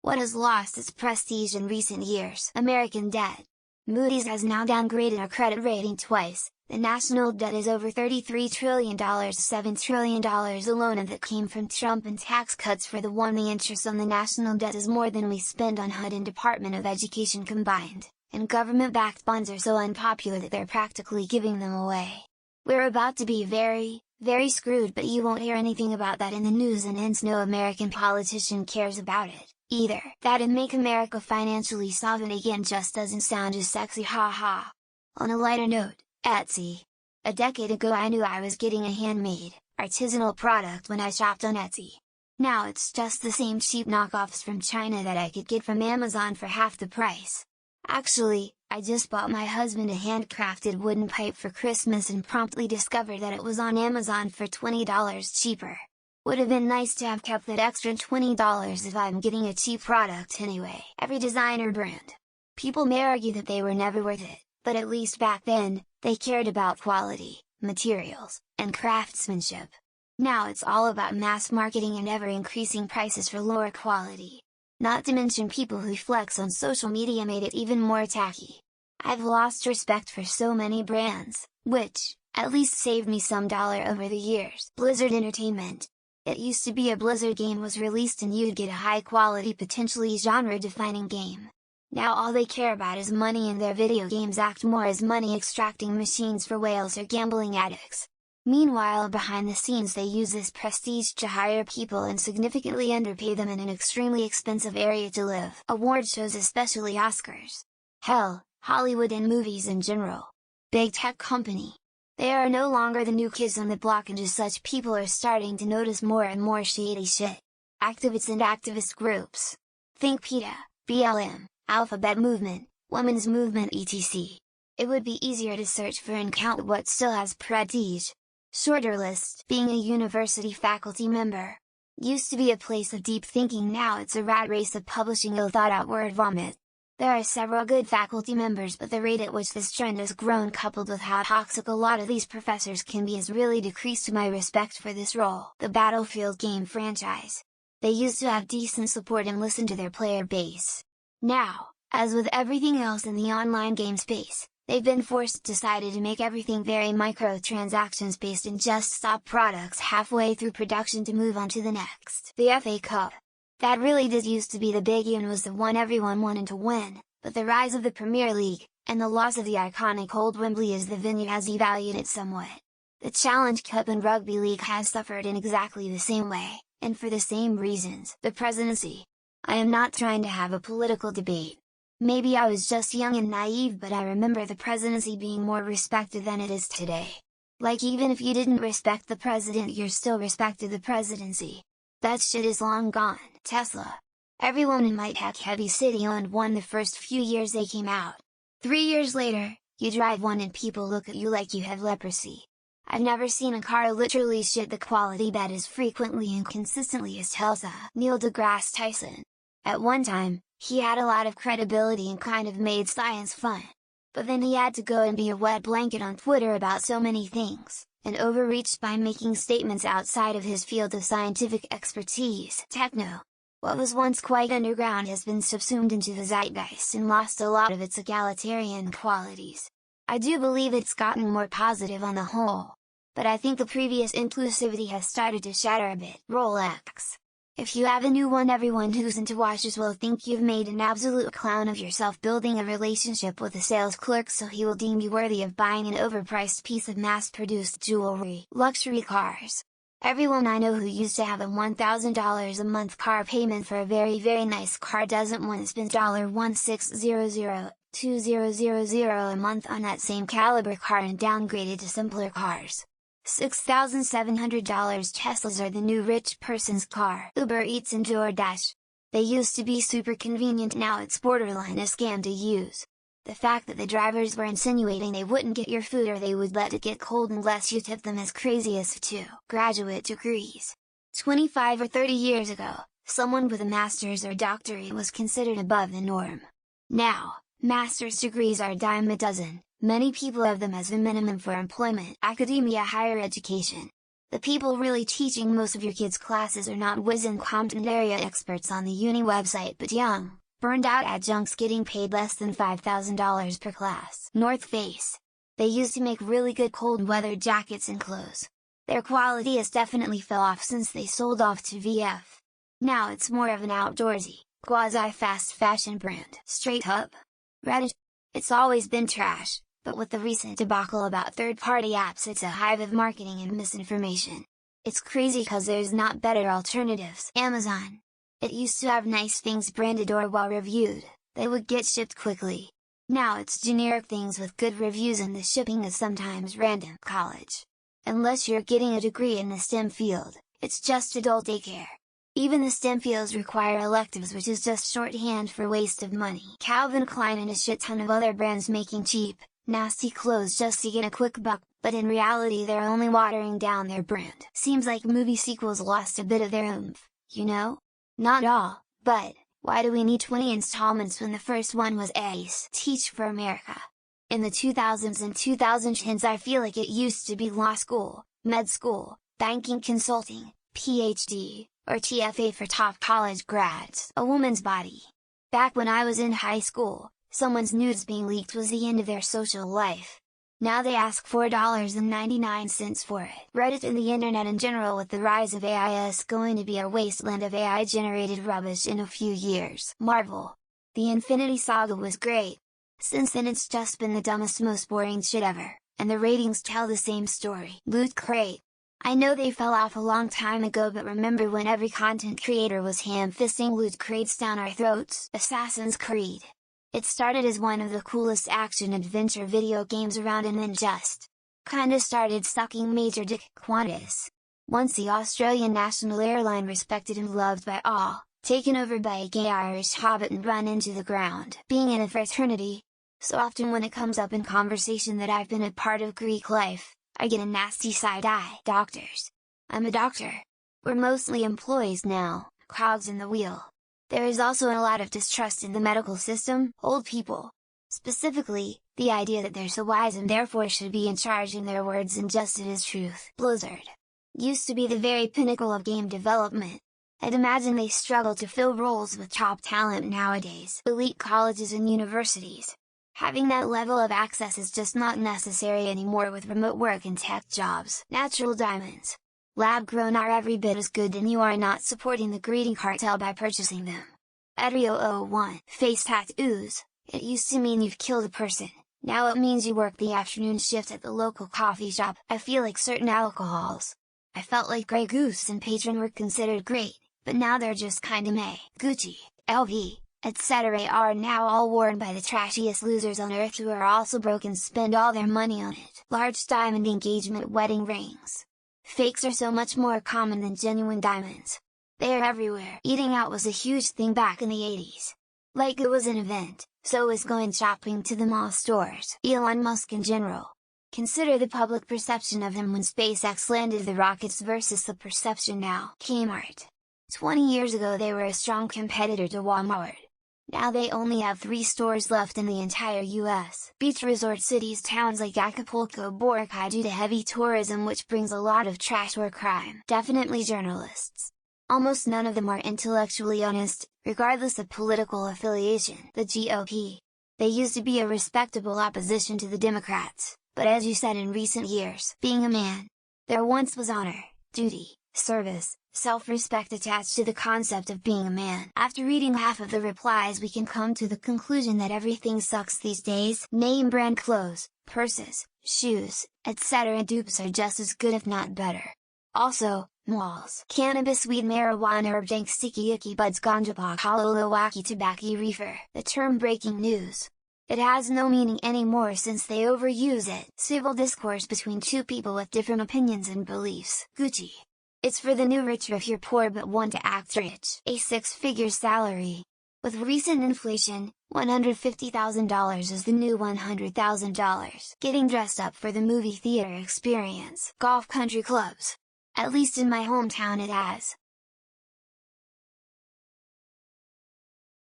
What has lost its prestige in recent years? American debt. Moody's has now downgraded our credit rating twice. The national debt is over $33 trillion, $7 trillion alone, and that came from Trump and tax cuts for the one. The interest on the national debt is more than we spend on HUD and Department of Education combined, and government-backed bonds are so unpopular that they're practically giving them away. We're about to be very, very screwed, but you won't hear anything about that in the news, and hence no American politician cares about it, either. That'd make America financially solvent again just doesn't sound as sexy, haha. On a lighter note, Etsy. A decade ago I knew I was getting a handmade, artisanal product when I shopped on Etsy. Now it's just the same cheap knockoffs from China that I could get from Amazon for half the price. Actually, I just bought my husband a handcrafted wooden pipe for Christmas and promptly discovered that it was on Amazon for $20 cheaper. Would have been nice to have kept that extra $20 if I'm getting a cheap product anyway. Every designer brand. People may argue that they were never worth it, but at least back then, they cared about quality, materials, and craftsmanship. Now it's all about mass marketing and ever-increasing prices for lower quality. Not to mention people who flex on social media made it even more tacky. I've lost respect for so many brands, which, at least saved me some dollar over the years. Blizzard Entertainment. It used to be a Blizzard game was released and you'd get a high-quality, potentially genre-defining game. Now all they care about is money, and their video games act more as money-extracting machines for whales or gambling addicts. Meanwhile, behind the scenes they use this prestige to hire people and significantly underpay them in an extremely expensive area to live. Award shows, especially Oscars. Hell, Hollywood and movies in general. Big tech company. They are no longer the new kids on the block, and as such people are starting to notice more and more shady shit. Activists and activist groups. Think PETA, BLM, Alphabet Movement, Women's Movement, etc. It would be easier to search for and count what still has prestige. Shorter list. Being a university faculty member. Used to be a place of deep thinking, now it's a rat race of publishing ill-thought-out word vomit. There are several good faculty members, but the rate at which this trend has grown, coupled with how toxic a lot of these professors can be, has really decreased my respect for this role. The Battlefield game franchise. They used to have decent support and listen to their player base. Now, as with everything else in the online game space, they've been decided to make everything very microtransactions based and just stop products halfway through production to move on to the next. The FA Cup. That really did used to be the biggie and was the one everyone wanted to win, but the rise of the Premier League, and the loss of the iconic old Wembley as the venue has devalued it somewhat. The Challenge Cup and Rugby League has suffered in exactly the same way, and for the same reasons. The presidency. I am not trying to have a political debate. Maybe I was just young and naive, but I remember the presidency being more respected than it is today. Like, even if you didn't respect the president, you still respected the presidency. That shit is long gone. Tesla. Everyone in my tech-heavy city owned one the first few years they came out. 3 years later, you drive one and people look at you like you have leprosy. I've never seen a car literally shit the quality that as frequently and consistently as Tesla. Neil deGrasse Tyson. At one time, he had a lot of credibility and kind of made science fun. But then he had to go and be a wet blanket on Twitter about so many things, and overreached by making statements outside of his field of scientific expertise. Techno. What was once quite underground has been subsumed into the zeitgeist and lost a lot of its egalitarian qualities. I do believe it's gotten more positive on the whole, but I think the previous inclusivity has started to shatter a bit. Rolex. If you have a new one, everyone who's into watches will think you've made an absolute clown of yourself building a relationship with a sales clerk so he will deem you worthy of buying an overpriced piece of mass-produced jewelry. Luxury cars. Everyone I know who used to have a $1,000 a month car payment for a very nice car doesn't want to spend $1,600, $2,000 a month on that same caliber car and downgraded to simpler cars. $6,700 Teslas are the new rich person's car. Uber Eats and DoorDash. They used to be super convenient, now it's borderline a scam to use. The fact that the drivers were insinuating they wouldn't get your food or they would let it get cold unless you tip them is crazy as too. Graduate degrees. 25 or 30 years ago, someone with a master's or doctorate was considered above the norm. Now, master's degrees are a dime a dozen. Many people have them as the minimum for employment. Academia, higher education. The people really teaching most of your kids' classes are not wizened content area experts on the uni website but young, burned out adjuncts getting paid less than $5,000 per class. North Face. They used to make really good cold weather jackets and clothes. Their quality has definitely fell off since they sold off to VF. Now it's more of an outdoorsy, quasi-fast fashion brand. Straight up. Reddit. It's always been trash, but with the recent debacle about third-party apps it's a hive of marketing and misinformation. It's crazy cause there's not better alternatives. Amazon. It used to have nice things branded or well-reviewed, they would get shipped quickly. Now it's generic things with good reviews and the shipping is sometimes random. College. Unless you're getting a degree in the STEM field, it's just adult daycare. Even the STEM fields require electives which is just shorthand for waste of money. Calvin Klein and a shit ton of other brands making cheap, nasty clothes just to get a quick buck, but in reality they're only watering down their brand. Seems like movie sequels lost a bit of their oomph, you know? Not all, but, why do we need 20 installments when the first one was Ace? Teach for America. In the 2000s and 2010s I feel like it used to be law school, med school, banking consulting, PhD, or TFA for top college grads. A woman's body. Back when I was in high school, someone's nudes being leaked was the end of their social life. Now they ask $4.99 for it. Reddit and the internet in general with the rise of AI is going to be a wasteland of AI-generated rubbish in a few years. Marvel. The Infinity Saga was great. Since then it's just been the dumbest most boring shit ever, and the ratings tell the same story. Loot Crate. I know they fell off a long time ago but remember when every content creator was ham-fisting loot crates down our throats? Assassin's Creed. It started as one of the coolest action-adventure video games around and then just kinda started sucking major dick. Qantas. Once the Australian national airline respected and loved by all, taken over by a gay Irish hobbit and run into the ground. Being in a fraternity. So often when it comes up in conversation that I've been a part of Greek life, I get a nasty side-eye. Doctors. I'm a doctor. We're mostly employees now, cogs in the wheel. There is also a lot of distrust in the medical system, old people. Specifically, the idea that they're so wise and therefore should be in charge and their words ingested as truth. Blizzard. Used to be the very pinnacle of game development. I'd imagine they struggle to fill roles with top talent nowadays. Elite colleges and universities. Having that level of access is just not necessary anymore with remote work and tech jobs. Natural diamonds. Lab-grown are every bit as good and you are not supporting the greedy cartel by purchasing them. Edrio01. Face tattoos. It used to mean you've killed a person, now it means you work the afternoon shift at the local coffee shop. I feel like certain alcohols. I felt like Grey Goose and Patron were considered great, but now they're just kinda meh. Gucci, LV, etc. are now all worn by the trashiest losers on earth who are also broke and spend all their money on it. Large diamond engagement wedding rings. Fakes are so much more common than genuine diamonds. They are everywhere. Eating out was a huge thing back in the 80s. Like it was an event, so was going shopping to the mall stores. Elon Musk in general. Consider the public perception of him when SpaceX landed the rockets versus the perception now. Kmart. 20 years ago they were a strong competitor to Walmart. Now they only have 3 stores left in the entire US. Beach resort cities towns like Acapulco Boracay due to heavy tourism which brings a lot of trash or crime. Definitely journalists. Almost none of them are intellectually honest, regardless of political affiliation. The GOP. They used to be a respectable opposition to the Democrats, but as you said in recent years, being a man. There once was honor, duty, service, self-respect attached to the concept of being a man. After reading half of the replies we can come to the conclusion that everything sucks these days. Name brand clothes, purses, shoes, etc. dupes are just as good if not better. Also, malls. Cannabis, weed, marijuana, herb, dank, sticky icky buds, ganja, pot, hollow, wacky, tobacco, reefer. The term breaking news. It has no meaning anymore since they overuse it. Civil discourse between two people with different opinions and beliefs. Gucci. It's for the new rich if you're poor but want to act rich. A 6-figure salary. With recent inflation, $150,000 is the new $100,000. Getting dressed up for the movie theater experience. Golf country clubs. At least in my hometown it has.